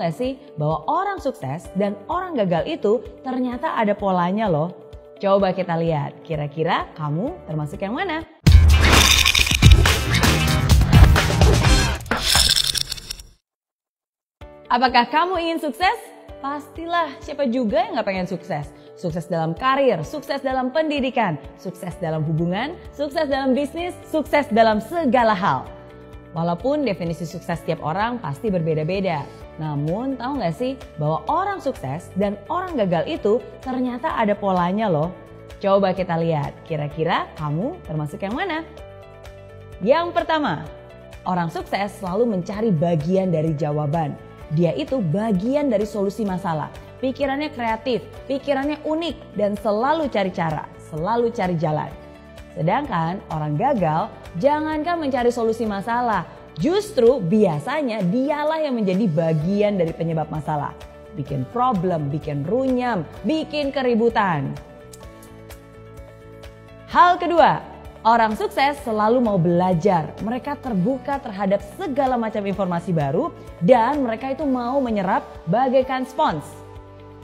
tahu nggak sih bahwa orang sukses dan orang gagal itu ternyata ada polanya loh? Coba kita lihat, kira-kira kamu termasuk yang mana? Apakah kamu ingin sukses? Pastilah, siapa juga yang gak pengen sukses? Sukses dalam karir, sukses dalam pendidikan, sukses dalam hubungan, sukses dalam bisnis, sukses dalam segala hal. Walaupun definisi sukses setiap orang pasti berbeda-beda. Namun tahu gak sih bahwa orang sukses dan orang gagal itu ternyata ada polanya loh. Coba kita lihat, kira-kira kamu termasuk yang mana? Yang pertama, orang sukses selalu mencari bagian dari jawaban. Dia itu bagian dari solusi masalah. Pikirannya kreatif, pikirannya unik dan selalu cari cara, selalu cari jalan. Sedangkan orang gagal jangankan mencari solusi masalah, justru biasanya dialah yang menjadi bagian dari penyebab masalah. Bikin problem, bikin runyam, bikin keributan. Hal kedua, orang sukses selalu mau belajar. Mereka terbuka terhadap segala macam informasi baru dan mereka itu mau menyerap bagaikan spons.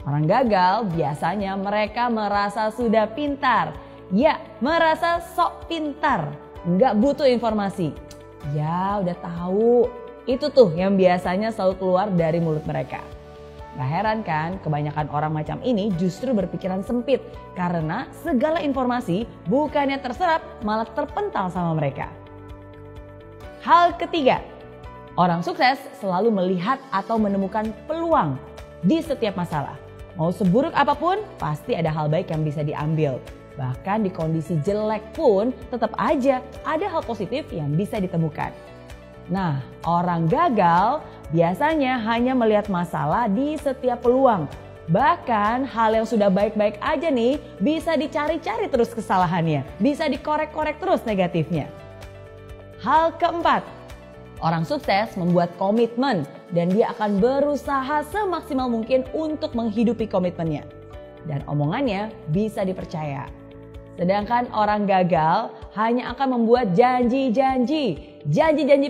Orang gagal biasanya mereka merasa sudah pintar. Ya, merasa sok pintar, nggak butuh informasi. Ya, udah tahu. Itu tuh yang biasanya selalu keluar dari mulut mereka. Gak heran kan, kebanyakan orang macam ini justru berpikiran sempit karena segala informasi bukannya terserap malah terpental sama mereka. Hal ketiga, orang sukses selalu melihat atau menemukan peluang di setiap masalah. Mau seburuk apapun, pasti ada hal baik yang bisa diambil. Bahkan di kondisi jelek pun tetap aja ada hal positif yang bisa ditemukan. Nah, orang gagal biasanya hanya melihat masalah di setiap peluang. Bahkan hal yang sudah baik-baik aja nih bisa dicari-cari terus kesalahannya. Bisa dikorek-korek terus negatifnya. Hal keempat, orang sukses membuat komitmen dan dia akan berusaha semaksimal mungkin untuk menghidupi komitmennya. Dan omongannya bisa dipercaya. Sedangkan orang gagal hanya akan membuat janji-janji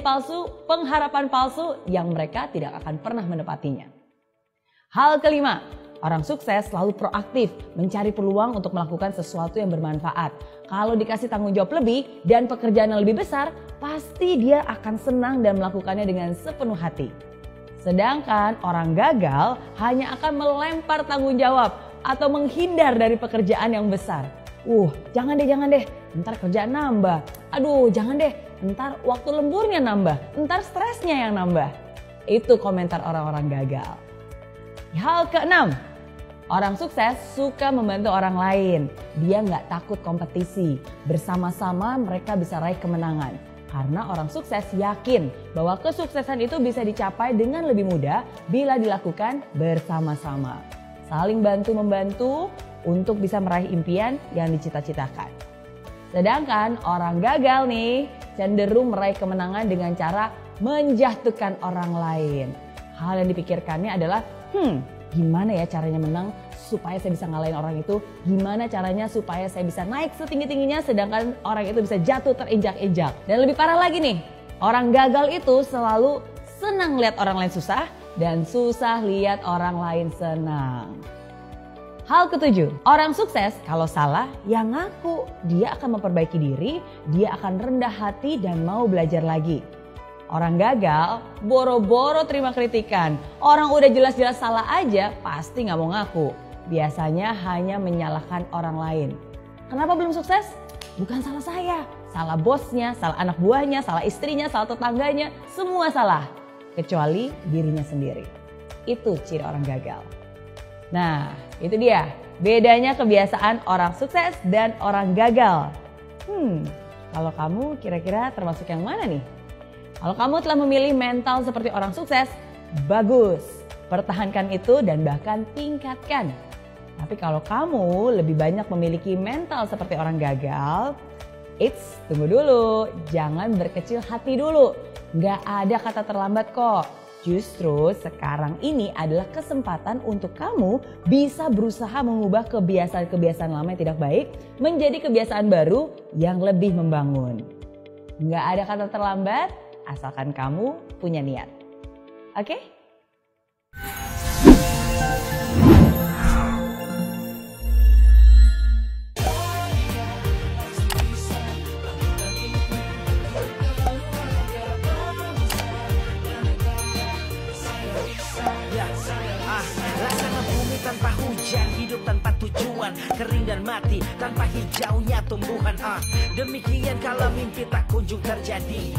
palsu, pengharapan palsu yang mereka tidak akan pernah menepatinya. Hal kelima, orang sukses selalu proaktif mencari peluang untuk melakukan sesuatu yang bermanfaat. Kalau dikasih tanggung jawab lebih dan pekerjaan yang lebih besar, pasti dia akan senang dan melakukannya dengan sepenuh hati. Sedangkan orang gagal hanya akan melempar tanggung jawab atau menghindar dari pekerjaan yang besar. Jangan deh, ntar kerjaan nambah. Aduh, jangan deh, ntar waktu lemburnya nambah, ntar stresnya yang nambah. Itu komentar orang-orang gagal. Hal keenam, orang sukses suka membantu orang lain. Dia nggak takut kompetisi. Bersama-sama mereka bisa raih kemenangan. Karena orang sukses yakin bahwa kesuksesan itu bisa dicapai dengan lebih mudah bila dilakukan bersama-sama. Saling bantu-membantu untuk bisa meraih impian yang dicita-citakan. Sedangkan orang gagal nih cenderung meraih kemenangan dengan cara menjatuhkan orang lain. Hal yang dipikirkannya adalah, gimana ya caranya menang supaya saya bisa ngalahin orang itu? Gimana caranya supaya saya bisa naik setinggi-tingginya sedangkan orang itu bisa jatuh terinjak-injak? Dan lebih parah lagi nih, orang gagal itu selalu senang lihat orang lain susah dan susah lihat orang lain senang. Hal ketujuh, orang sukses kalau salah ya ngaku. Dia akan memperbaiki diri, dia akan rendah hati dan mau belajar lagi. Orang gagal boro-boro terima kritikan. Orang udah jelas-jelas salah aja pasti gak mau ngaku. Biasanya hanya menyalahkan orang lain. Kenapa belum sukses? Bukan salah saya. Salah bosnya, salah anak buahnya, salah istrinya, salah tetangganya. Semua salah. Kecuali dirinya sendiri. Itu ciri orang gagal. Nah, itu dia bedanya kebiasaan orang sukses dan orang gagal. Kalau kamu kira-kira termasuk yang mana nih? Kalau kamu telah memilih mental seperti orang sukses, bagus. Pertahankan itu dan bahkan tingkatkan. Tapi kalau kamu lebih banyak memiliki mental seperti orang gagal, tunggu dulu. Jangan berkecil hati dulu. Nggak ada kata terlambat kok. Justru sekarang ini adalah kesempatan untuk kamu bisa berusaha mengubah kebiasaan-kebiasaan lama yang tidak baik menjadi kebiasaan baru yang lebih membangun. Nggak ada kata terlambat asalkan kamu punya niat. Oke? perempuan kering dan mati tanpa hijaunya tumbuhan. Demikian kalau mimpi tak kunjung terjadi,